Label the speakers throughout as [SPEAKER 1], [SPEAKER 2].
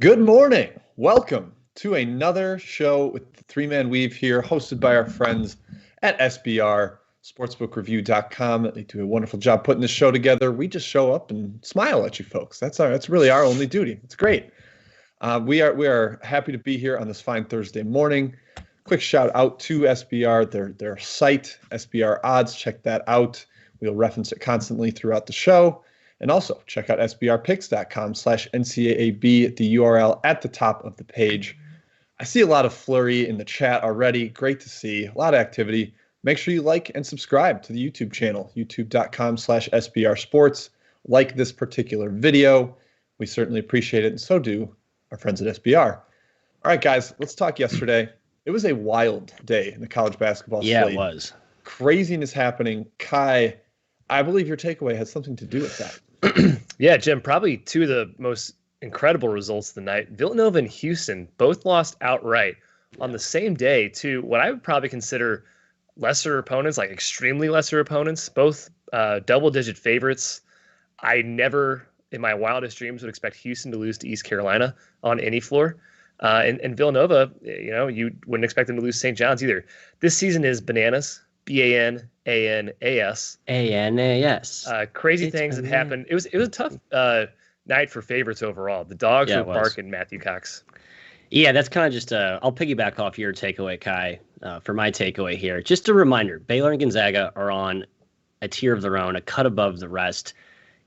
[SPEAKER 1] Good morning. Welcome to another show with the Three-Man Weave here, hosted by our friends at SBR, sportsbookreview.com. They do a wonderful job putting this show together. We just show up and smile at you folks. That's really our only duty. It's great. We are happy to be here on this fine Thursday morning. Quick shout out to SBR, their site, SBR Odds. Check that out. We'll reference it constantly throughout the show. And also check out sbrpicks.com/NCAAB, the URL at the top of the page. I see a lot of flurry in the chat already. Great to see. A lot of activity. Make sure you like and subscribe to the YouTube channel, youtube.com/SBRsports. Like this particular video. We certainly appreciate it, and so do our friends at SBR. All right, guys, let's talk yesterday. It was a wild day in the college basketball slate.
[SPEAKER 2] Yeah, it was.
[SPEAKER 1] Craziness happening. Ky, I believe your takeaway has something to do with that.
[SPEAKER 3] Yeah, Jim, probably two of the most incredible results of the night. Villanova and Houston both lost outright on the same day to what I would probably consider lesser opponents, like extremely lesser opponents, both double-digit favorites. I never, in my wildest dreams, would expect Houston to lose to East Carolina on any floor. And Villanova, you wouldn't expect them to lose St. John's either. This season is bananas. Bananas.
[SPEAKER 2] Anas.
[SPEAKER 3] Crazy things have happened. It was a tough night for favorites overall. The dogs were barking Matthew Cox.
[SPEAKER 2] Yeah, that's kind of just I'll piggyback off your takeaway, Ky, for my takeaway here. Just a reminder, Baylor and Gonzaga are on a tier of their own, a cut above the rest.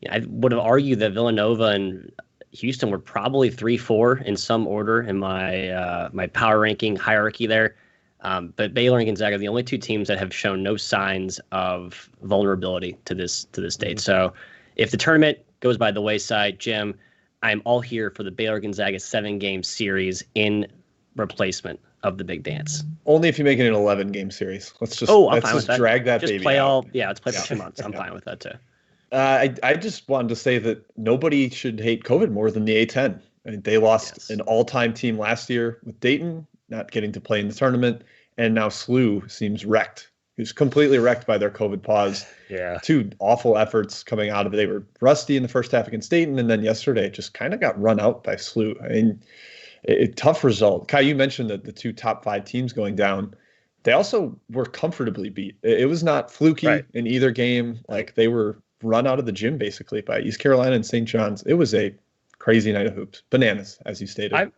[SPEAKER 2] I would have argued that Villanova and Houston were probably 3-4 in some order in my my power ranking hierarchy there. But Baylor and Gonzaga are the only two teams that have shown no signs of vulnerability to this date. So if the tournament goes by the wayside, Jim, I'm all here for the Baylor-Gonzaga 7-game series in replacement of the big dance.
[SPEAKER 1] Only if you make it an 11-game series. Let's just drag that baby out.
[SPEAKER 2] Let's play for 2 months. I'm fine with that too.
[SPEAKER 1] I just wanted to say that nobody should hate COVID more than the A-10. I mean, they lost an all-time team last year with Dayton not getting to play in the tournament, and now SLU seems wrecked. He was completely wrecked by their COVID pause.
[SPEAKER 3] Yeah.
[SPEAKER 1] Two awful efforts coming out of it. They were rusty in the first half against Dayton, and then yesterday just kind of got run out by SLU. I mean, a tough result. Ky, you mentioned that the two top 5 teams going down. They also were comfortably beat. It was not fluky in either game. Like, they were run out of the gym, basically, by East Carolina and St. John's. It was a crazy night of hoops. Bananas, as you stated.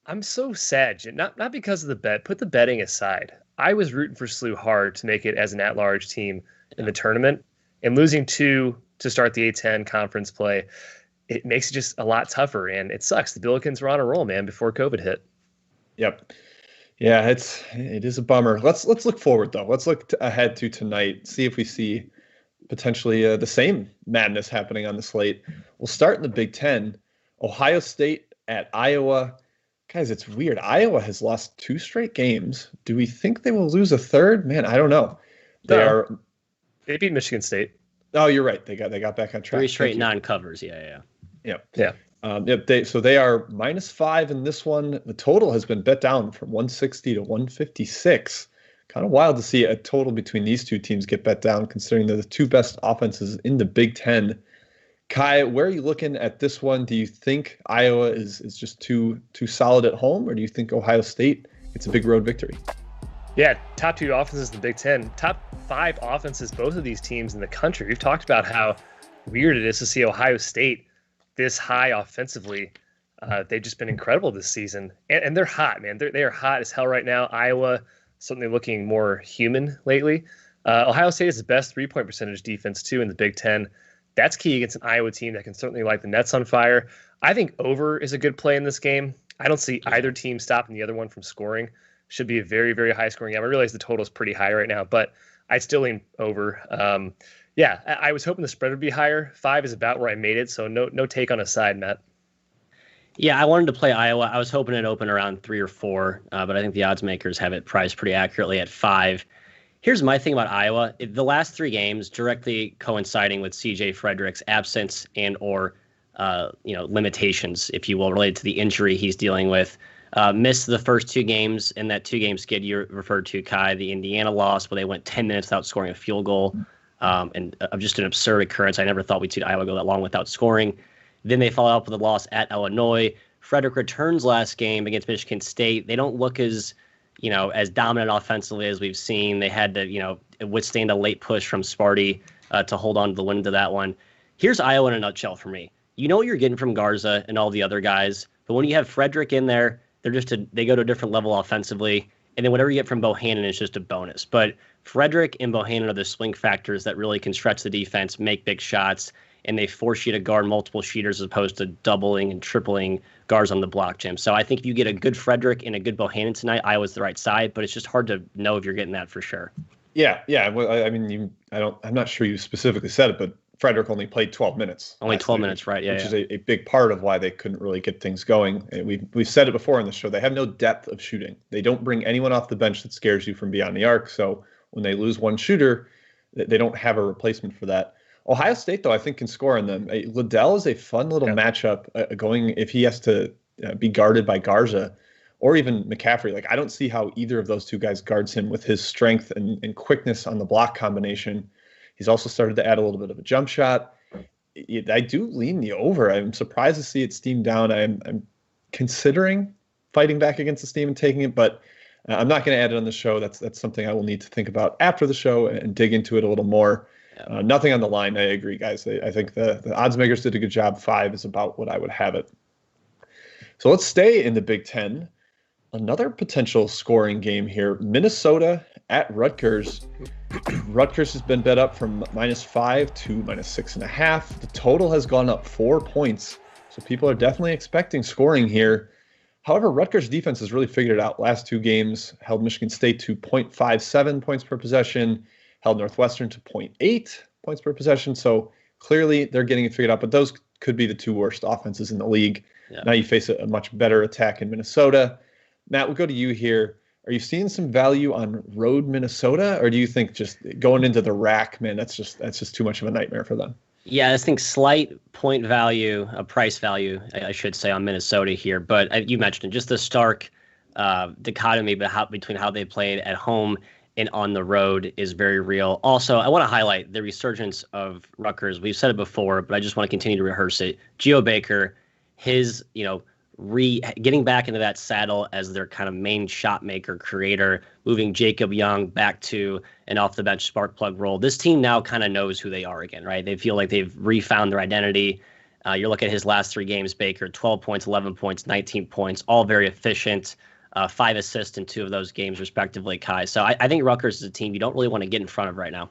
[SPEAKER 3] I'm so sad, Jim. Not because of the bet. Put the betting aside. I was rooting for SLU hard to make it as an at-large team in the tournament, and losing 2 to start the A-10 conference play, it makes it just a lot tougher, and it sucks. The Billikens were on a roll, man, before COVID hit.
[SPEAKER 1] Yep. Yeah, it is a bummer. Let's look forward, though. Let's look ahead to tonight, see if we see potentially the same madness happening on the slate. We'll start in the Big Ten. Ohio State at Iowa. Guys, it's weird. Iowa has lost 2 straight games. Do we think they will lose a third? Man, I don't know.
[SPEAKER 3] They beat Michigan State.
[SPEAKER 1] Oh, you're right. They got back on track.
[SPEAKER 2] 3 straight non-covers. Yeah.
[SPEAKER 1] They are -5 in this one. The total has been bet down from 160 to 156. Kind of wild to see a total between these two teams get bet down, considering they're the 2 best offenses in the Big Ten. Ky, where are you looking at this one? Do you think Iowa is just too solid at home, or do you think Ohio State gets a big road victory?
[SPEAKER 3] Yeah, top 2 offenses in the Big Ten. Top 5 offenses, both of these teams in the country. We've talked about how weird it is to see Ohio State this high offensively. They've just been incredible this season. And they're hot, man. They are hot as hell right now. Iowa, certainly looking more human lately. Ohio State is the best 3-point percentage defense, too, in the Big Ten. That's key against an Iowa team that can certainly light the nets on fire. I think over is a good play in this game. I don't see either team stopping the other one from scoring. Should be a very, very high-scoring game. I realize the total is pretty high right now, but I'd still lean over. I was hoping the spread would be higher. 5 is about where I made it, so no take on a side, Matt.
[SPEAKER 2] Yeah, I wanted to play Iowa. I was hoping it'd open around 3 or 4, but I think the odds makers have it priced pretty accurately at 5. Here's my thing about Iowa. The last 3 games directly coinciding with C.J. Frederick's absence and or limitations, if you will, related to the injury he's dealing with. Missed the first 2 games in that 2-game skid you referred to, Ky, the Indiana loss, where they went 10 minutes without scoring a field goal. And just an absurd occurrence. I never thought we'd see Iowa go that long without scoring. Then they follow up with a loss at Illinois, Frederick returns last game against Michigan State. They don't look as dominant offensively as we've seen. They had to, withstand a late push from Sparty to hold on to the win into that one. Here's Iowa in a nutshell for me. You know what you're getting from Garza and all the other guys, but when you have Frederick in there, they go to a different level offensively, and then whatever you get from Bohannon is just a bonus. But Frederick and Bohannon are the swing factors that really can stretch the defense, make big shots, and they force you to guard multiple shooters as opposed to doubling and tripling guards on the block, Jim. So I think if you get a good Frederick and a good Bohannon tonight, Iowa's the right side, but it's just hard to know if you're getting that for sure.
[SPEAKER 1] Yeah. Well, I mean, I'm not sure you specifically said it, but Frederick only played 12 minutes.
[SPEAKER 2] Only 12 minutes, right? Yeah.
[SPEAKER 1] Which is a big part of why they couldn't really get things going. And we've said it before on the show. They have no depth of shooting. They don't bring anyone off the bench that scares you from beyond the arc. So when they lose one shooter, they don't have a replacement for that. Ohio State, though, I think can score on them. Liddell is a fun little matchup going if he has to be guarded by Garza or even McCaffrey. Like, I don't see how either of those two guys guards him with his strength and quickness on the block combination. He's also started to add a little bit of a jump shot. I do lean the over. I'm surprised to see it steam down. I'm considering fighting back against the steam and taking it, but I'm not going to add it on the show. That's something I will need to think about after the show and dig into it a little more. Nothing on the line. I agree, guys. I think the odds makers did a good job. 5 is about what I would have it. So let's stay in the Big Ten. Another potential scoring game here. Minnesota at Rutgers. Rutgers has been bet up from -5 to -6.5. The total has gone up 4 points. So people are definitely expecting scoring here. However, Rutgers defense has really figured it out. Last 2 games held Michigan State to 0.57 points per possession, held Northwestern to 0.8 points per possession. So clearly they're getting it figured out, but those could be the 2 worst offenses in the league. Yeah. Now you face a much better attack in Minnesota. Matt, we'll go to you here. Are you seeing some value on road Minnesota, or do you think just going into the rack, man, that's just too much of a nightmare for them?
[SPEAKER 2] Yeah, I think slight point value, price value, I should say, on Minnesota here. But you mentioned it, just the stark dichotomy between how they played at home and on the road is very real. Also, I want to highlight the resurgence of Rutgers. We've said it before, but I just want to continue to rehearse it. Geo Baker, his, getting back into that saddle as their kind of main shot maker, creator, moving Jacob Young back to an off the bench spark plug role. This team now kind of knows who they are again, right? They feel like they've refound their identity. You're looking at his last 3 games, Baker, 12 points, 11 points, 19 points, all very efficient. 5 assists in 2 of those games, respectively, Ky. So I think Rutgers is a team you don't really want to get in front of right now.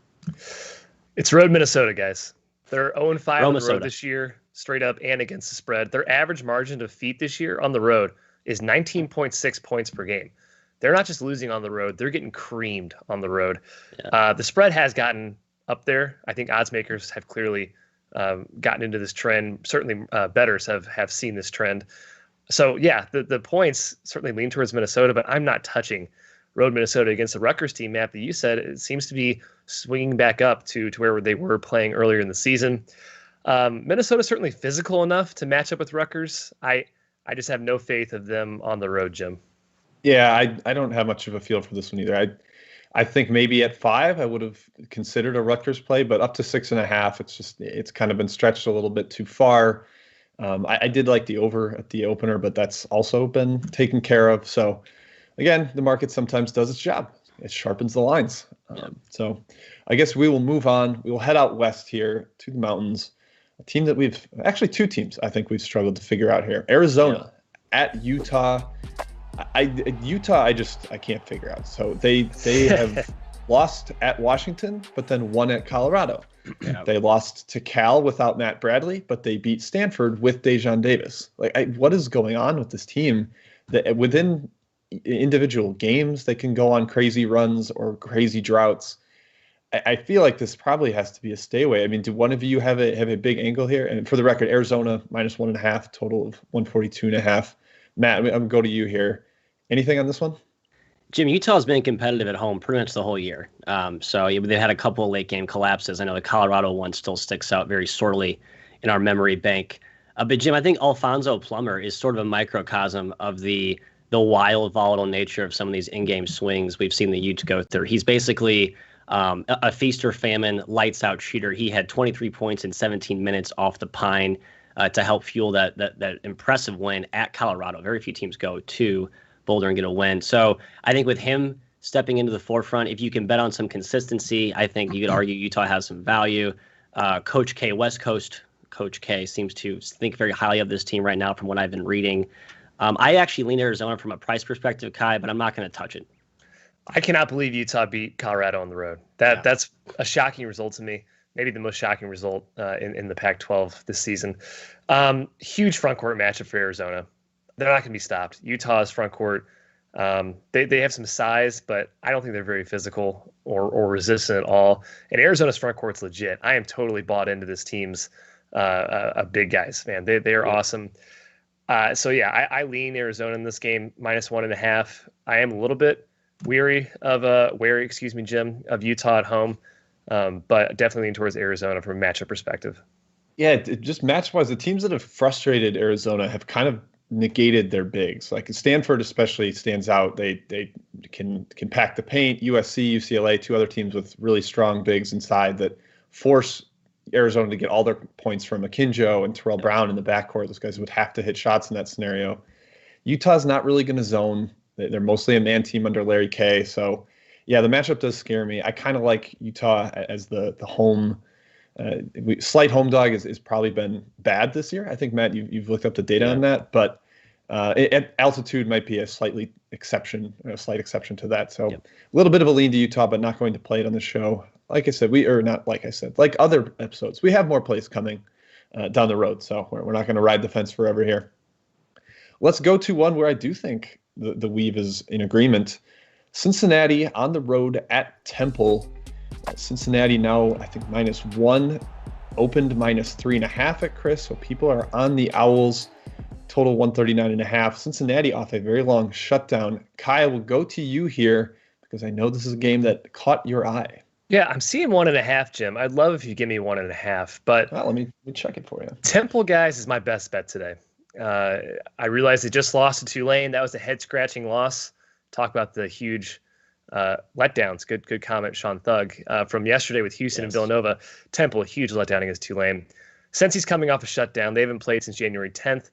[SPEAKER 3] It's road Minnesota, guys. They're 0-5 on the road this year, straight up and against the spread. Their average margin of defeat this year on the road is 19.6 points per game. They're not just losing on the road, they're getting creamed on the road. Yeah. The spread has gotten up there. I think odds makers have clearly gotten into this trend. Certainly bettors have seen this trend. So, yeah, the points certainly lean towards Minnesota, but I'm not touching road Minnesota against the Rutgers team, Matt, that you said. It seems to be swinging back up to where they were playing earlier in the season. Minnesota's certainly physical enough to match up with Rutgers. I just have no faith of them on the road, Jim.
[SPEAKER 1] Yeah, I don't have much of a feel for this one either. I think maybe at 5 I would have considered a Rutgers play, but up to 6.5, it's kind of been stretched a little bit too far. I did like the over at the opener, but that's also been taken care of. So again, the market sometimes does its job. It sharpens the lines. So I guess we will move on. We will head out west here to the mountains. A team that actually 2 teams I think we've struggled to figure out here. Arizona at Utah. Utah, I can't figure out. So they have lost at Washington, but then won at Colorado. Yeah. They lost to Cal without Matt Bradley, but they beat Stanford with Dejon Davis. What is going on with this team? That within individual games, they can go on crazy runs or crazy droughts. I feel like this probably has to be a stay away. I mean, do one of you have a big angle here? And for the record, Arizona -1.5, total of 142.5. Matt, I'm going to go to you here. Anything on this one?
[SPEAKER 2] Jim, Utah's been competitive at home pretty much the whole year. So they've had a couple of late game collapses. I know the Colorado one still sticks out very sorely in our memory bank. But Jim, I think Alfonso Plummer is sort of a microcosm of the wild, volatile nature of some of these in-game swings we've seen the Utes go through. He's basically a feast or famine, lights out shooter. He had 23 points in 17 minutes off the pine to help fuel that impressive win at Colorado. Very few teams go to Boulder and get a win. So I think with him stepping into the forefront, if you can bet on some consistency, I think you could argue Utah has some value. Coach K, West Coast Coach K, seems to think very highly of this team right now from what I've been reading. I actually lean Arizona from a price perspective, Ky, but I'm not going to touch it.
[SPEAKER 3] I cannot believe Utah beat Colorado on the road. That's a shocking result to me. Maybe the most shocking result in the Pac-12 this season. Huge front court matchup for Arizona. They're not going to be stopped. Utah's front court, they have some size, but I don't think they're very physical or resistant at all. And Arizona's front court's legit. I am totally bought into this team's big guys, man. They are awesome. I lean Arizona in this game, -1.5. I am a little bit wary, Jim, of Utah at home, but definitely lean towards Arizona from a matchup perspective.
[SPEAKER 1] Yeah, just match-wise, the teams that have frustrated Arizona have kind of negated their bigs. Like Stanford especially stands out. They can pack the paint. USC, UCLA, two other teams with really strong bigs inside that force Arizona to get all their points from Akinjo and Terrell Brown in the backcourt. Those guys would have to hit shots in that scenario. Utah's not really going to zone. They're mostly a man team under Larry K. So, yeah, the matchup does scare me. I kind of like Utah as the home. Slight home dog has probably been bad this year. I think, Matt, you've looked up the data on that. But at altitude might be a slight exception to that. So a little bit of a lean to Utah, but not going to play it on the show. Like I said, like other episodes, we have more plays coming down the road. So we're not going to ride the fence forever here. Let's go to one where I do think the weave is in agreement. Cincinnati on the road at Temple. Cincinnati now, I think, -1, opened -3.5 at Chris. So people are on the Owls. Total 139.5. Cincinnati off a very long shutdown. Ky, will go to you here because I know this is a game that caught your eye.
[SPEAKER 3] Yeah, I'm seeing 1.5, Jim. I'd love if you give me 1.5, but
[SPEAKER 1] let me check it for you.
[SPEAKER 3] Temple, guys, is my best bet today. I realized they just lost to Tulane. That was a head-scratching loss. Talk about the huge letdowns. Good comment, Sean Thug, from yesterday with Houston and Villanova. Temple, a huge letdown against Tulane. Since he's coming off a shutdown, they haven't played since January 10th,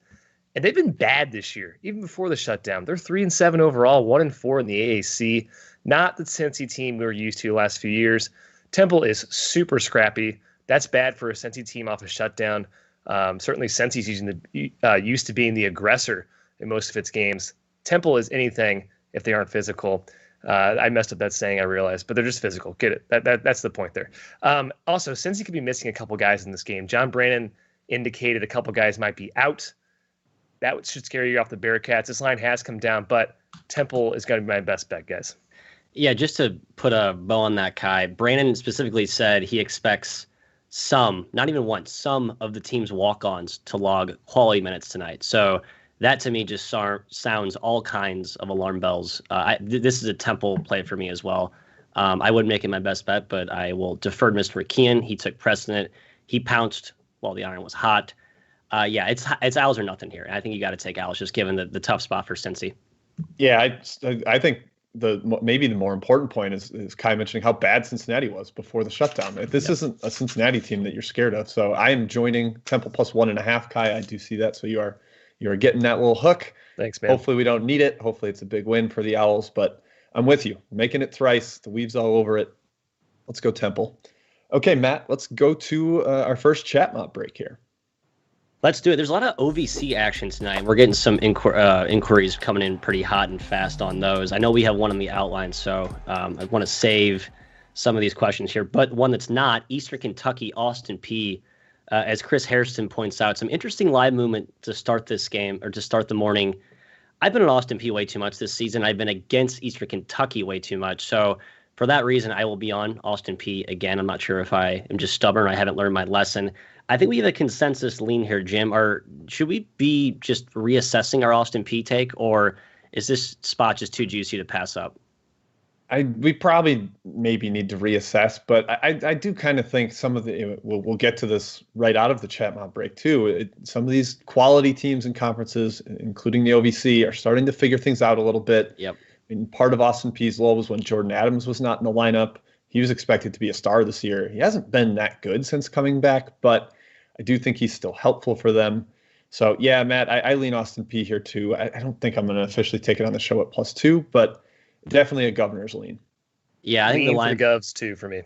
[SPEAKER 3] and they've been bad this year, even before the shutdown. They're 3-7 overall, 1-4 in the AAC. Not the Cincy team we were used to the last few years. Temple is super scrappy. That's bad for a Cincy team off a shutdown. Certainly Cincy's used to being the aggressor in most of its games. Temple is anything if they aren't physical. I messed up that saying, I realized, but they're just physical. Get it? That's the point there. Also, Cincy could be missing a couple guys in this game. John Brannon indicated a couple guys might be out. That should scare you off the Bearcats. This line has come down, but Temple is going to be my best bet, guys.
[SPEAKER 2] Yeah, just to put a bow on that, Ky, Brannon specifically said he expects some, not even one, some of the team's walk-ons to log quality minutes tonight. So that to me just sounds all kinds of alarm bells. This is a Temple play for me as well. I wouldn't make it my best bet, but I will defer to Mr. McKeon. He took precedent. He pounced while the iron was hot. It's Owls or nothing here. I think you got to take Owls, just given the tough spot for Cincy.
[SPEAKER 1] Yeah, I think maybe the more important point is Ky mentioning how bad Cincinnati was before the shutdown. This isn't a Cincinnati team that you're scared of. So I am joining Temple +1.5. Ky, I do see that. So you are getting that little hook.
[SPEAKER 3] Thanks, man.
[SPEAKER 1] Hopefully we don't need it. Hopefully it's a big win for the Owls. But I'm with you, making it thrice. The weave's all over it. Let's go Temple. Okay, Matt. Let's go to our first chat mob break here.
[SPEAKER 2] Let's do it. There's a lot of OVC action tonight. We're getting some inquiries coming in pretty hot and fast on those. I know we have one on the outline, so I want to save some of these questions here. But one that's not, Eastern Kentucky, Austin P. As Chris Hairston points out, some interesting live movement to start this game, or to start the morning. I've been on Austin P way too much this season. I've been against Eastern Kentucky way too much. So for that reason, I will be on Austin P again. I'm not sure if I am just stubborn or I haven't learned my lesson. I think we have a consensus lean here, Jim. Should we be just reassessing our Austin P take, or is this spot just too juicy to pass up?
[SPEAKER 1] We probably maybe need to reassess, but I do kind of think some of we'll get to this right out of the chat mob break too. Some of these quality teams and conferences, including the OVC, are starting to figure things out a little bit.
[SPEAKER 2] Yep.
[SPEAKER 1] I mean, part of Austin P's lull was when Jordan Adams was not in the lineup. He was expected to be a star this year. He hasn't been that good since coming back, but I do think he's still helpful for them. So yeah, Matt, I lean Austin Peay here too. I don't think I'm going to officially take it on the show at +2, but definitely a Governor's lean.
[SPEAKER 2] Yeah, I think the line
[SPEAKER 3] for the Govs too for me.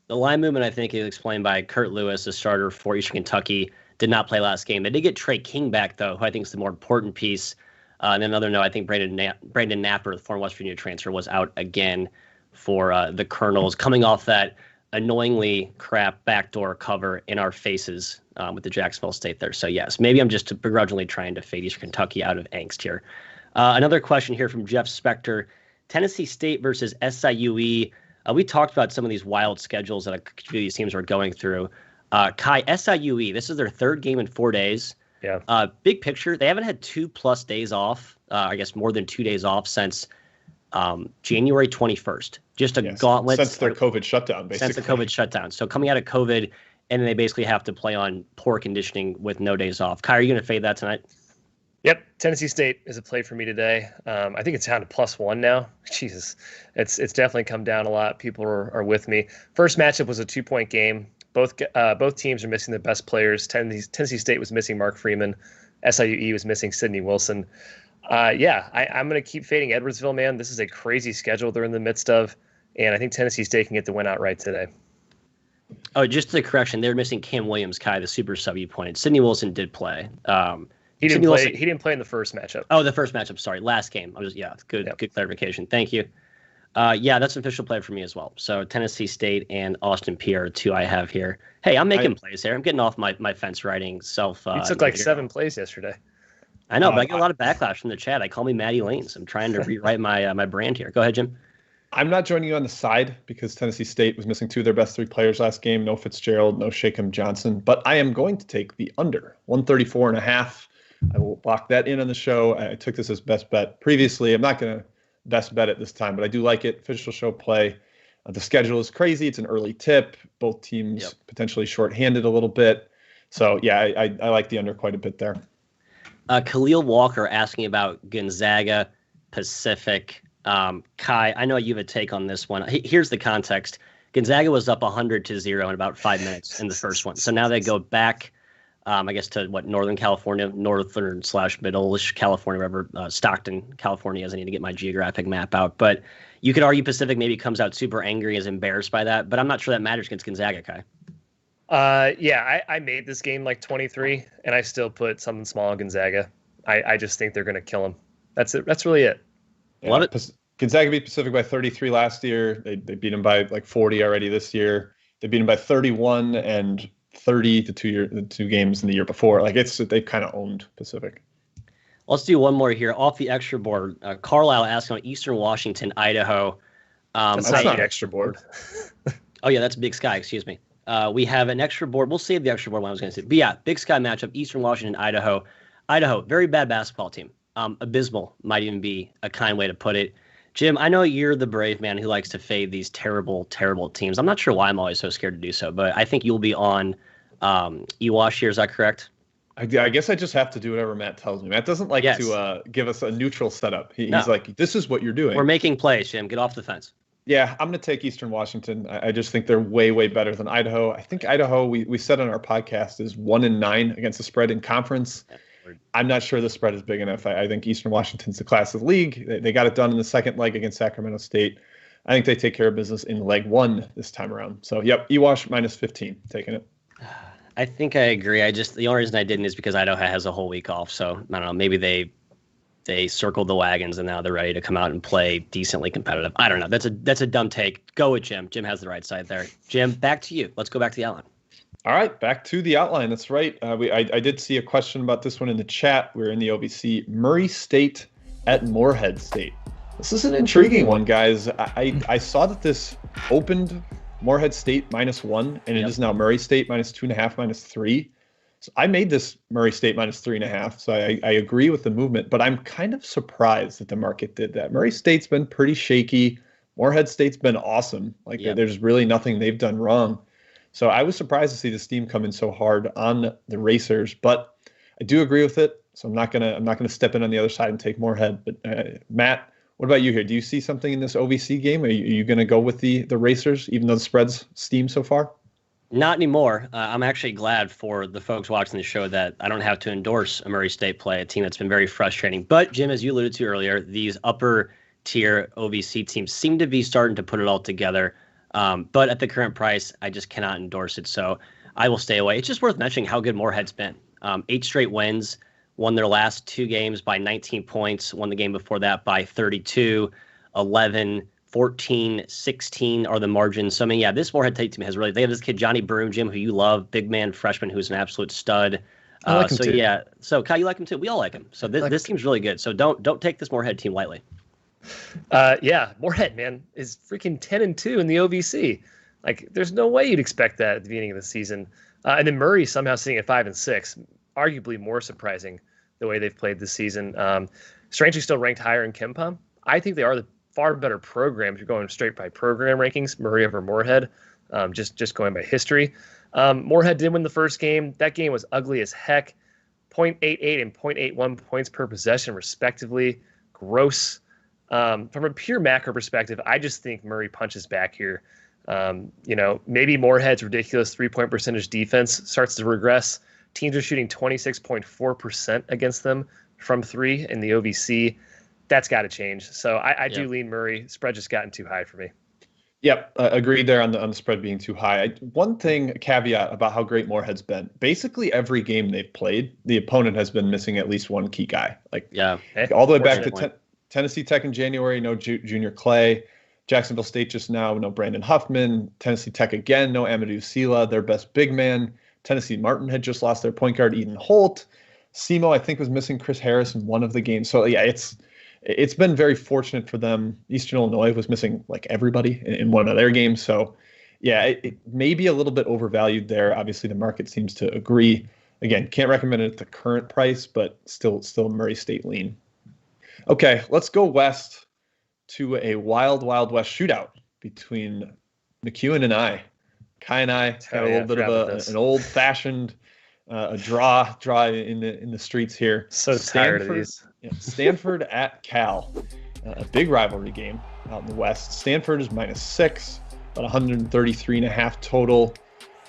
[SPEAKER 2] The line movement, I think, is explained by Kurt Lewis, the starter for Eastern Kentucky, did not play last game. They did get Trey King back, though, who I think is the more important piece. And then another note, I think Brandon Napper, the former West Virginia transfer, was out again for the Colonels, coming off that annoyingly crap backdoor cover in our faces with the Jacksonville State there. So, yes, maybe I'm just begrudgingly trying to fade Eastern Kentucky out of angst here. Another question here from Jeff Spector. Tennessee State versus SIUE. We talked about some of these wild schedules that a few of these teams are going through. Ky, SIUE, this is their third game in 4 days.
[SPEAKER 3] Yeah.
[SPEAKER 2] Big picture, they haven't had 2+ days off, I guess more than 2 days off since January 21st. Just a gauntlet.
[SPEAKER 1] Since their COVID shutdown, basically.
[SPEAKER 2] Since the COVID shutdown. So coming out of COVID, and then they basically have to play on poor conditioning with no days off. Ky, are you going to fade that tonight?
[SPEAKER 3] Yep, Tennessee State is a play for me today. I think it's down to +1 now. Jesus, it's definitely come down a lot. People are with me. First matchup was a 2-point game. Both teams are missing their best players. Tennessee State was missing Mark Freeman. SIUE was missing Sidney Wilson. I'm going to keep fading Edwardsville, man. This is a crazy schedule they're in the midst of, and I think Tennessee State can get the win outright today.
[SPEAKER 2] Oh, just a correction. They're missing Cam Williams, Ky, the super sub you pointed. Sidney Wilson did play.
[SPEAKER 3] He didn't play in the first matchup.
[SPEAKER 2] Oh, the first matchup. Sorry, last game. Good clarification. Thank you. That's an official play for me as well. So Tennessee State and Austin Peay are two I have here. Hey, I'm making plays here. I'm getting off my fence riding self.
[SPEAKER 3] You took like 7 plays yesterday.
[SPEAKER 2] I know, but I get a lot of backlash from the chat. I call me Maddie Lanes. I'm trying to rewrite my brand here. Go ahead, Jim.
[SPEAKER 1] I'm not joining you on the side because Tennessee State was missing 2 of their best 3 players last game. No Fitzgerald, no Shakem Johnson. But I am going to take the under 134.5. I will lock that in on the show. I took this as best bet previously. I'm not going to best bet it this time, but I do like it. Official show play. The schedule is crazy. It's an early tip. Both teams potentially shorthanded a little bit. So, yeah, I like the under quite a bit there.
[SPEAKER 2] Khalil Walker asking about Gonzaga, Pacific. Ky, I know you have a take on this one. Here's the context. Gonzaga was up 100-0 in about 5 minutes in the first one. So now they go back, I guess, to Northern California, northern/middle-ish California, wherever, Stockton, California is. I need to get my geographic map out. But you could argue Pacific maybe comes out super angry, is embarrassed by that. But I'm not sure that matters against Gonzaga, Ky.
[SPEAKER 3] I made this game like 23, and I still put something small on Gonzaga. I just think they're going to kill them. That's it. That's really it.
[SPEAKER 2] Love it.
[SPEAKER 1] Gonzaga beat Pacific by 33 last year. They beat them by like 40 already this year. They beat them by 31 and 30 the 2 games in the year before. Like they've kind of owned Pacific.
[SPEAKER 2] Let's do one more here off the extra board. Carlisle asking on Eastern Washington, Idaho.
[SPEAKER 1] That's not extra board.
[SPEAKER 2] Oh yeah, that's Big Sky. Excuse me. We have an extra board. We'll save the extra board when I was going to say. But yeah, Big Sky matchup, Eastern Washington, Idaho. Idaho, very bad basketball team. Abysmal might even be a kind way to put it. Jim, I know you're the brave man who likes to fade these terrible, terrible teams. I'm not sure why I'm always so scared to do so, but I think you'll be on Ewash here. Is that correct?
[SPEAKER 1] I guess I just have to do whatever Matt tells me. Matt doesn't like to give us a neutral setup. He's like, this is what you're doing.
[SPEAKER 2] We're making plays, Jim. Get off the fence.
[SPEAKER 1] Yeah, I'm going to take Eastern Washington. I just think they're way, way better than Idaho. I think Idaho, we said on our podcast, is 1-9 against the spread in conference. I'm not sure the spread is big enough. I think Eastern Washington's the class of the league. They got it done in the second leg against Sacramento State. I think they take care of business in leg 1 this time around. So, yep, Ewash -15, taking it.
[SPEAKER 2] I think I agree. The only reason I didn't is because Idaho has a whole week off. So, I don't know, maybe they circled the wagons and now they're ready to come out and play decently competitive. I don't know. That's a dumb take. Go with Jim. Jim has the right side there. Jim, back to you. Let's go back to the outline.
[SPEAKER 1] All right, back to the outline. That's right. I did see a question about this one in the chat. We're in the OVC. Murray State at Morehead State. This is an intriguing one, guys. I saw that this opened Morehead State -1, and it is now Murray State -2.5, -3. So I made this Murray State -3.5. So I agree with the movement, but I'm kind of surprised that the market did that. Murray State's been pretty shaky. Morehead State's been awesome. There's really nothing they've done wrong. So I was surprised to see this team come in so hard on the Racers, but I do agree with it. So I'm not gonna step in on the other side and take Morehead. But Matt, what about you here? Do you see something in this OVC game? Are you gonna go with the Racers, even though the spread's steam so far?
[SPEAKER 2] Not anymore. I'm actually glad for the folks watching the show that I don't have to endorse a Murray State play, a team that's been very frustrating. But, Jim, as you alluded to earlier, these upper-tier OVC teams seem to be starting to put it all together. But at the current price, I just cannot endorse it. So I will stay away. It's just worth mentioning how good Morehead's been. 8 straight wins, won their last 2 games by 19 points, won the game before that by 32, 11, 14, 16 are the margins. So, I mean, yeah, this Morehead Tate team has really, they have this kid, Johnny Broom, Jim, who you love, big man freshman, who's an absolute stud.
[SPEAKER 3] I like him too.
[SPEAKER 2] Yeah. So, Ky, you like him too? We all like him. So this team's really good. So don't take this Morehead team lightly.
[SPEAKER 3] Yeah, Morehead, man, is freaking 10-2 in the OVC. Like, there's no way you'd expect that at the beginning of the season. And then Murray somehow sitting at 5-6, arguably more surprising the way they've played this season. Strangely, still ranked higher in KenPom. I think they are the far better program if you're going straight by program rankings, Murray over Morehead, just going by history. Morehead did win the first game. That game was ugly as heck. 0.88 and 0.81 points per possession, respectively. Gross. From a pure macro perspective, I just think Murray punches back here. Maybe Morehead's ridiculous 3-point percentage defense starts to regress. Teams are shooting 26.4% against them from 3 in the OVC. That's got to change. So I do lean Murray. Spread just gotten too high for me.
[SPEAKER 1] Yep, agreed there on the spread being too high. One thing, a caveat about how great Morehead's been. Basically, every game they've played, the opponent has been missing at least one key guy. All the way back to Tennessee Tech in January, no Junior Clay. Jacksonville State just now, no Brandon Huffman. Tennessee Tech again, no Amadou Sila, their best big man. Tennessee Martin had just lost their point guard, Eden Holt. SEMO, I think, was missing Chris Harris in one of the games. So, yeah, it's been very fortunate for them. Eastern Illinois was missing like everybody in one of their games. So, yeah, it may be a little bit overvalued there. Obviously, the market seems to agree. Again, can't recommend it at the current price, but still Murray State lean. Okay, let's go west to a wild west shootout between McKeon and I. Ky and I got a little bit of an old-fashioned draw in the streets here.
[SPEAKER 3] So tired of these.
[SPEAKER 1] Stanford at Cal, a big rivalry game out in the West. Stanford is -6, about 133.5 total.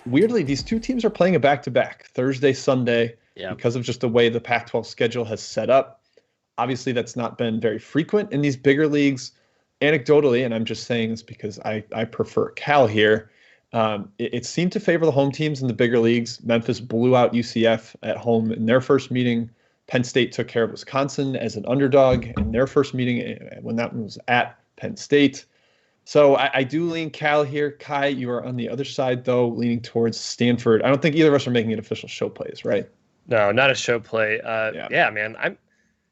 [SPEAKER 1] Weirdly, these two teams are playing a back-to-back, Thursday, Sunday, because of just the way the Pac-12 schedule has set up. Obviously, that's not been very frequent in these bigger leagues. Anecdotally, and I'm just saying this because I prefer Cal here, it seemed to favor the home teams in the bigger leagues. Memphis blew out UCF at home in their first meeting. Penn State took care of Wisconsin as an underdog in their first meeting when that one was at Penn State. So I do lean Cal here. Ky, you are on the other side, though, leaning towards Stanford. I don't think either of us are making it official show plays, right?
[SPEAKER 3] No, not a show play. Yeah, man.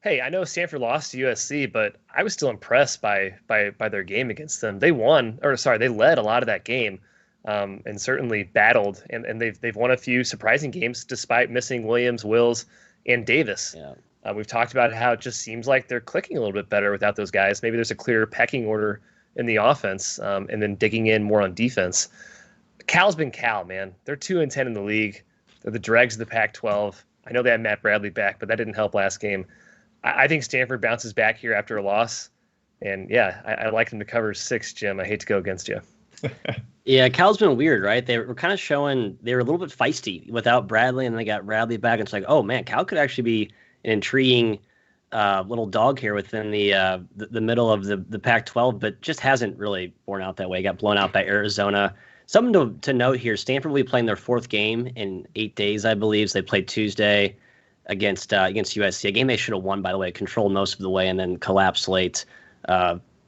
[SPEAKER 3] I know Stanford lost to USC, but I was still impressed by their game against them. They led a lot of that game, and certainly battled, and they've won a few surprising games despite missing Williams, Wills, and Davis. Yeah. We've talked about how it just seems like they're clicking a little bit better without those guys. Maybe there's a clear pecking order in the offense, and then digging in more on defense. Cal's been Cal, man. They're 2-10 in the league. They're the dregs of the Pac-12. I know they had Matt Bradley back, but that didn't help last game. I think Stanford bounces back here after a loss. And, yeah, I like them to cover 6, Jim. I hate to go against you.
[SPEAKER 2] Yeah, Cal's been weird, right? They were kind of showing they were a little bit feisty without Bradley, and they got Bradley back. And it's like, oh, man, Cal could actually be an intriguing little dog here within the middle of the Pac-12, but just hasn't really borne out that way. Got blown out by Arizona. Something to note here, Stanford will be playing their 4th game in 8 days, I believe. So they played Tuesday against USC, a game they should have won, by the way, controlled most of the way, and then collapsed late,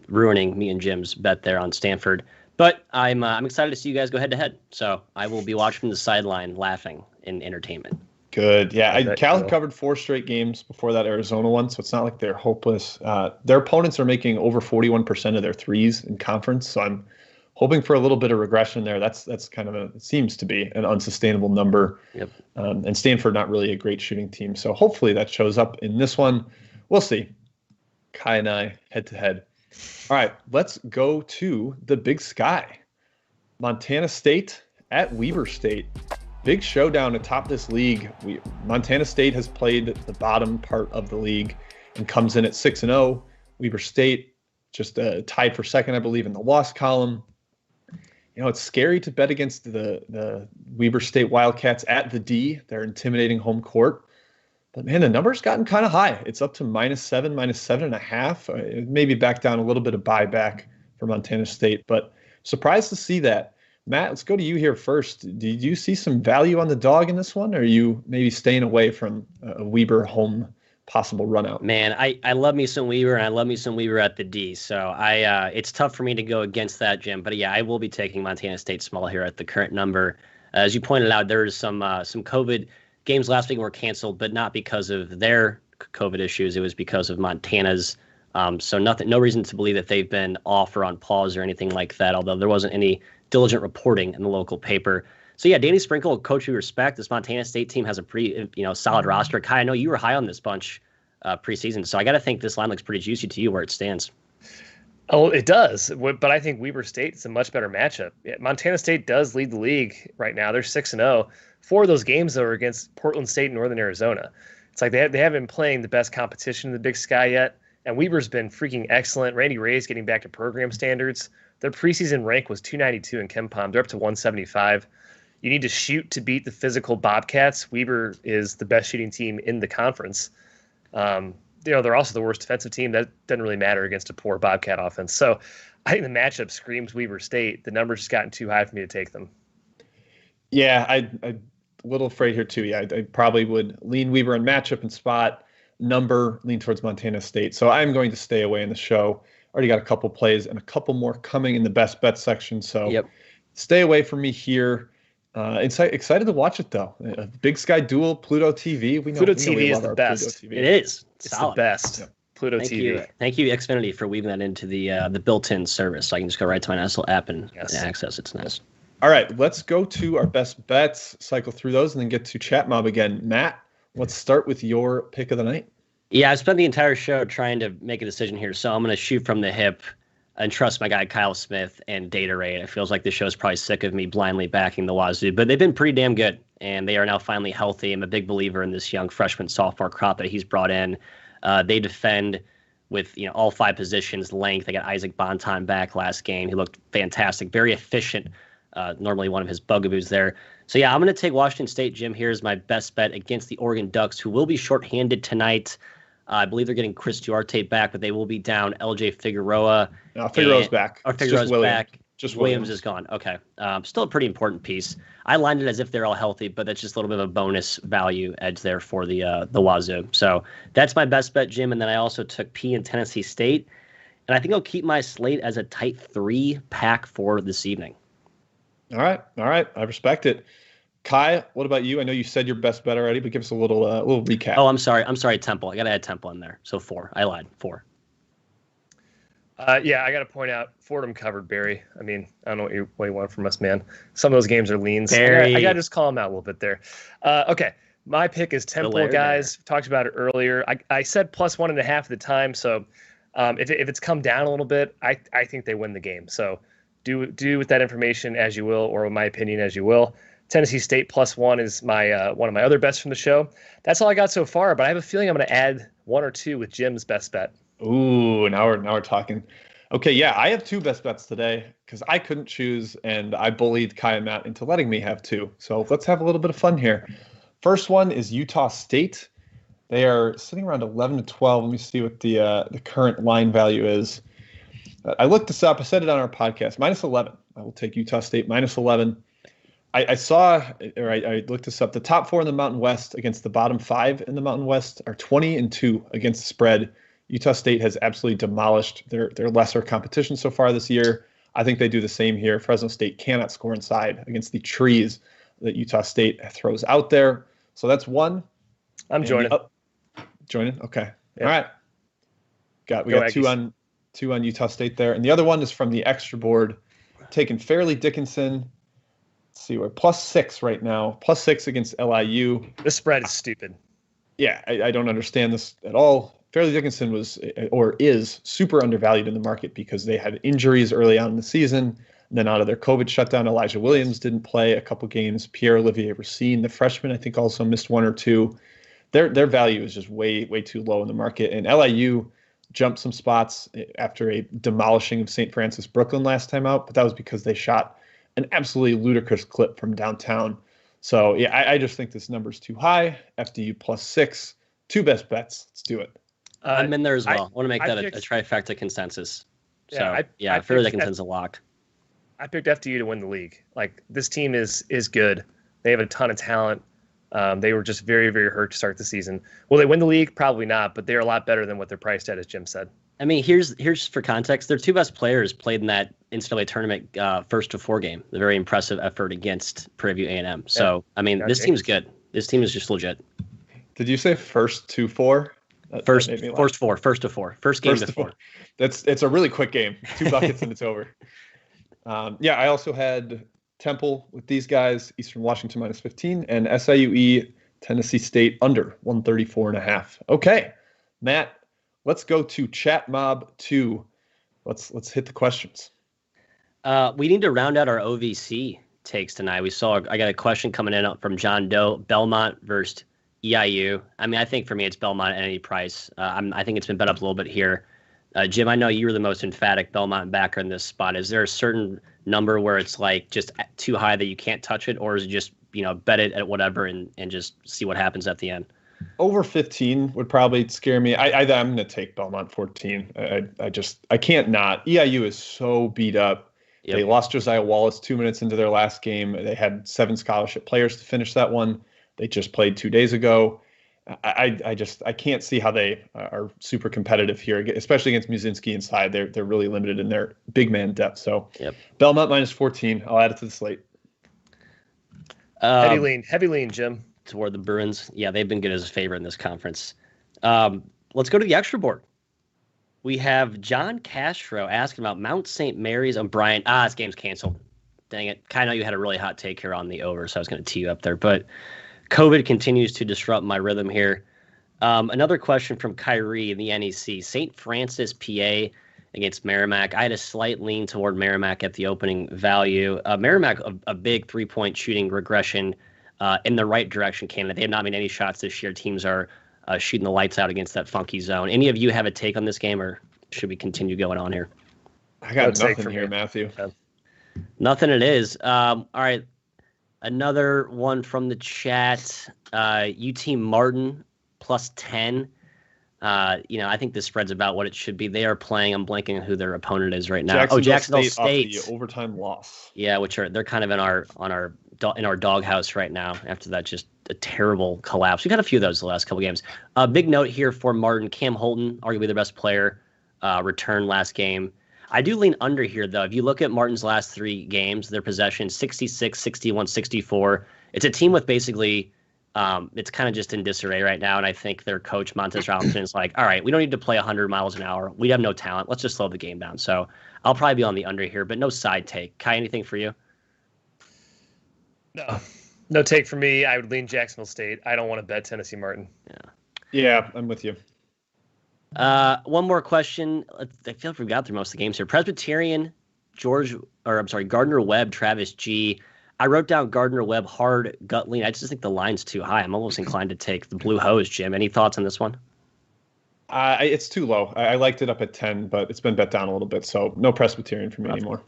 [SPEAKER 2] ruining me and Jim's bet there on Stanford. But I'm excited to see you guys go head-to-head. So I will be watching from the sideline laughing in entertainment.
[SPEAKER 1] Good. Yeah, Cal had covered 4 straight games before that Arizona one, so it's not like they're hopeless. Their opponents are making over 41% of their threes in conference, so I'm hoping for a little bit of regression there. That's kind of it seems to be an unsustainable number.
[SPEAKER 2] Yep.
[SPEAKER 1] And Stanford not really a great shooting team, so hopefully that shows up in this one. We'll see. Ky and I head-to-head. All right, let's go to the Big Sky. Montana State at Weber State. Big showdown atop this league. Montana State has played the bottom part of the league and comes in at 6-0. Weber State just tied for second, I believe, in the loss column. It's scary to bet against the Weber State Wildcats at the D. They're intimidating home court. But man, the number's gotten kind of high. It's up to -7, -7.5. Maybe back down a little bit of buyback for Montana State, but surprised to see that. Matt, let's go to you here first. Did you see some value on the dog in this one, or are you maybe staying away from a Weber home possible run out?
[SPEAKER 2] Man, I love me some Weber, and I love me some Weber at the D. So it's tough for me to go against that, Jim. But yeah, I will be taking Montana State small here at the current number. As you pointed out, there is some COVID games last week were canceled, but not because of their COVID issues. It was because of Montana's. So no reason to believe that they've been off or on pause or anything like that. Although there wasn't any diligent reporting in the local paper. So yeah, Danny Sprinkle, a coach we respect. This Montana State team has a pretty solid roster. Ky, I know you were high on this bunch preseason, so I got to think this line looks pretty juicy to you where it stands.
[SPEAKER 3] Oh, it does, but I think Weber State is a much better matchup. Yeah, Montana State does lead the league right now. They're 6-0. 4 of those games, though, are against Portland State and Northern Arizona. It's like they haven't been playing the best competition in the Big Sky yet, and Weber's been freaking excellent. Randy Ray's getting back to program standards. Their preseason rank was 292 in KenPom. They're up to 175. You need to shoot to beat the physical Bobcats. Weber is the best shooting team in the conference. They're also the worst defensive team. That doesn't really matter against a poor Bobcat offense. So I think the matchup screams Weber State. The number's just gotten too high for me to take them.
[SPEAKER 1] Yeah, I'm a little afraid here too. Yeah, I probably would lean Weber in matchup and spot, number lean towards Montana State. So I'm going to stay away in the show. Already got a couple plays and a couple more coming in the best bet section. So Stay away from me here. Excited to watch it though. A Big Sky Duel, Pluto TV.
[SPEAKER 3] Pluto TV is the best.
[SPEAKER 2] It is.
[SPEAKER 3] It's the best. Yeah. Pluto TV.
[SPEAKER 2] Thank you, Xfinity, for weaving that into the built-in service. So I can just go right to my nice little app and access. It's nice.
[SPEAKER 1] All right, let's go to our best bets, cycle through those, and then get to Chat Mob again. Matt, let's start with your pick of the night.
[SPEAKER 2] Yeah, I spent the entire show trying to make a decision here, so I'm going to shoot from the hip and trust my guy Kyle Smith and Data Ray. It feels like the show's probably sick of me blindly backing the Wazoo, but they've been pretty damn good, and they are now finally healthy. I'm a big believer in this young freshman sophomore crop that he's brought in. They defend with all 5 positions, length. They got Isaac Bonton back last game. He looked fantastic, very efficient. Normally one of his bugaboos there. So yeah, I'm going to take Washington State. Jim here is my best bet against the Oregon Ducks, who will be shorthanded tonight. I believe they're getting Chris Duarte back, but they will be down LJ Figueroa.
[SPEAKER 1] No, Figueroa's back.
[SPEAKER 2] Or Figueroa's back.
[SPEAKER 1] Just
[SPEAKER 2] Williams is gone. Okay. Still a pretty important piece. I lined it as if they're all healthy, but that's just a little bit of a bonus value edge there for the Wazoo. So that's my best bet, Jim. And then I also took P in Tennessee State. And I think I'll keep my slate as a tight 3 pack for this evening.
[SPEAKER 1] All right. I respect it. Ky, what about you? I know you said your best bet already, but give us a little recap.
[SPEAKER 2] Oh, I'm sorry, Temple. I got to add Temple in there. So 4. I lied. 4.
[SPEAKER 3] Yeah, I got to point out Fordham covered Barry. I mean, I don't know what you want from us, man. Some of those games are leans. I got to just call them out a little bit there. Okay, my pick is Temple, guys. Talked about it earlier. I said +1.5 at the time, so if it's come down a little bit, I think they win the game. So do with that information as you will, or with my opinion as you will. Tennessee State +1 is my one of my other bets from the show. That's all I got so far, but I have a feeling I'm going to add 1 or 2 with Jim's best bet.
[SPEAKER 1] Ooh, now we're talking. Okay, yeah, I have 2 best bets today because I couldn't choose, and I bullied Ky and Matt into letting me have 2. So let's have a little bit of fun here. First one is Utah State. They are sitting around 11-12. Let me see what the current line value is. I looked this up. I said it on our podcast. -11. I will take Utah State -11. I looked this up. The top 4 in the Mountain West against the bottom 5 in the Mountain West are 20-2 against the spread. Utah State has absolutely demolished their lesser competition so far this year. I think they do the same here. Fresno State cannot score inside against the trees that Utah State throws out there. So that's 1.
[SPEAKER 3] I'm joining.
[SPEAKER 1] Joining? Okay.
[SPEAKER 3] Yeah.
[SPEAKER 1] All right. We got 2 on Utah State there. And the other one is from the extra board, taking Fairleigh Dickinson. Let's see, we're +6 right now. +6 against LIU.
[SPEAKER 3] The spread is stupid.
[SPEAKER 1] Yeah, I don't understand this at all. Fairleigh Dickinson is super undervalued in the market because they had injuries early on in the season. And then out of their COVID shutdown, Elijah Williams didn't play a couple games. Pierre-Olivier Racine, the freshman, I think also missed 1 or 2. Their value is just way too low in the market. And LIU jumped some spots after a demolishing of St. Francis Brooklyn last time out, but that was because they shot an absolutely ludicrous clip from downtown. So, yeah, I just think this number's too high. FDU +6. Two best bets. Let's do it.
[SPEAKER 2] I'm in there as well. I want to make that
[SPEAKER 3] picked,
[SPEAKER 2] a trifecta consensus. So,
[SPEAKER 3] I
[SPEAKER 2] figure that consensus a lock.
[SPEAKER 3] I picked FDU to win the league. Like, this team is good. They have a ton of talent. They were just very, very hurt to start the season. Will they win the league? Probably not, but they're a lot better than what they're priced at, as Jim said.
[SPEAKER 2] I mean, here's for context. Their two best players played in that NCAA tournament first to four game. The very impressive effort against Prairie View A&M. So, I mean, this team's good. This team is just legit.
[SPEAKER 1] Did you say first to four?
[SPEAKER 2] First to four. First game to four.
[SPEAKER 1] It's a really quick game. 2 buckets and it's over. I also had Temple with these guys, Eastern Washington -15, and SIUE Tennessee State under 134.5. Okay, Matt, let's go to Chat Mob 2. Let's hit the questions.
[SPEAKER 2] We need to round out our OVC takes tonight. I got a question coming in from John Doe, Belmont versus EIU. I mean, I think for me it's Belmont at any price. I think it's been bet up a little bit here. Jim, I know you were the most emphatic Belmont backer in this spot. Is there a certain number where it's like just too high that you can't touch it, or is it just, bet it at whatever and just see what happens at the end?
[SPEAKER 1] Over 15 would probably scare me. I'm going to take Belmont 14. I can't not. EIU is so beat up. Yep. They lost Josiah Wallace 2 minutes into their last game. They had 7 scholarship players to finish that one. They just played 2 days ago. I can't see how they are super competitive here, especially against Musinski inside. They're really limited in their big man depth. So Belmont -14. I'll add it to the slate.
[SPEAKER 3] Heavy lean, Jim.
[SPEAKER 2] Toward the Bruins. Yeah, they've been good as a favorite in this conference. Let's go to the extra board. We have John Castro asking about Mount St. Mary's O'Brien. This game's canceled. Dang it. I know you had a really hot take here on the over, so I was going to tee you up there. But COVID continues to disrupt my rhythm here. Another question from Kyrie in the NEC. St. Francis, PA against Merrimack. I had a slight lean toward Merrimack at the opening value. Merrimack, a big three-point shooting regression in the right direction candidate. They have not made any shots this year. Teams are shooting the lights out against that funky zone. Any of you have a take on this game, or should we continue going on here?
[SPEAKER 1] I got nothing here, Matthew.
[SPEAKER 2] Nothing it is. All right. Another one from the chat. UT Martin +10. I think this spread's about what it should be. They are playing. I'm blanking on who their opponent is right now. Jacksonville State.
[SPEAKER 1] The overtime loss.
[SPEAKER 2] Yeah, they're kind of in our doghouse right now after that just a terrible collapse. We've had a few of those the last couple games. Big note here for Martin. Cam Holton, arguably their best player, returned last game. I do lean under here, though. If you look at Martin's last 3 games, their possession 66, 61, 64. It's a team with basically it's kind of just in disarray right now. And I think their coach, Montez Robinson, is like, all right, we don't need to play 100 miles an hour. We have no talent. Let's just slow the game down. So I'll probably be on the under here, but no side take. Ky, anything for you?
[SPEAKER 3] No take for me. I would lean Jacksonville State. I don't want to bet Tennessee Martin.
[SPEAKER 1] Yeah, I'm with you.
[SPEAKER 2] One more question. I feel like we've got through most of the games here. Presbyterian, Gardner Webb, Travis G. I wrote down Gardner Webb hard gut lean. I just think the line's too high. I'm almost inclined to take the Blue Hose, Jim. Any thoughts on this one?
[SPEAKER 1] It's too low. I liked it up at 10, but it's been bet down a little bit. So no Presbyterian for me anymore.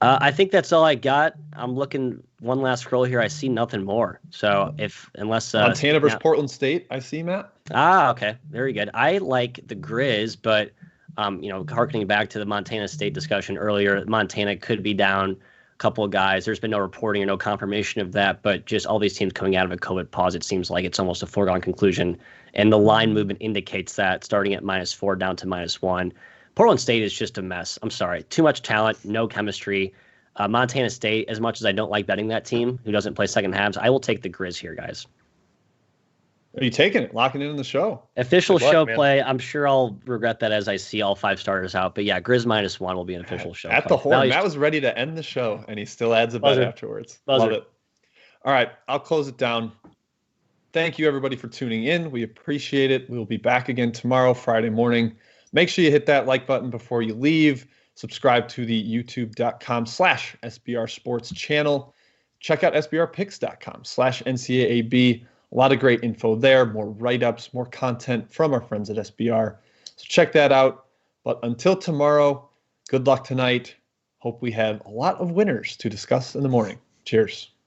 [SPEAKER 2] I think that's all I got. I'm looking one last scroll here. I see nothing more. So unless
[SPEAKER 1] Montana versus Portland State, I see, Matt.
[SPEAKER 2] Okay, very good. I like the Grizz, but harkening back to the Montana State discussion earlier, Montana could be down a couple of guys. There's been no reporting or no confirmation of that, but just all these teams coming out of a COVID pause, it seems like it's almost a foregone conclusion. And the line movement indicates that, starting at -4 down to -1. Portland State is just a mess. I'm sorry. Too much talent, no chemistry. Montana State, as much as I don't like betting that team, who doesn't play second halves, I will take the Grizz here, guys.
[SPEAKER 1] Are you taking it? Locking it in the show?
[SPEAKER 2] Official show play. I'm sure I'll regret that as I see all 5 starters out. But yeah, Grizz -1 will be an official show
[SPEAKER 1] at
[SPEAKER 2] play.
[SPEAKER 1] The horn. Matt was ready to end the show, and he still adds a bet afterwards. Love it. All right, I'll close it down. Thank you, everybody, for tuning in. We appreciate it. We'll be back again tomorrow, Friday morning. Make sure you hit that like button before you leave. Subscribe to the youtube.com/SBR Sports channel. Check out sbrpicks.com/NCAAB. A lot of great info there, more write-ups, more content from our friends at SBR. So check that out. But until tomorrow, good luck tonight. Hope we have a lot of winners to discuss in the morning. Cheers.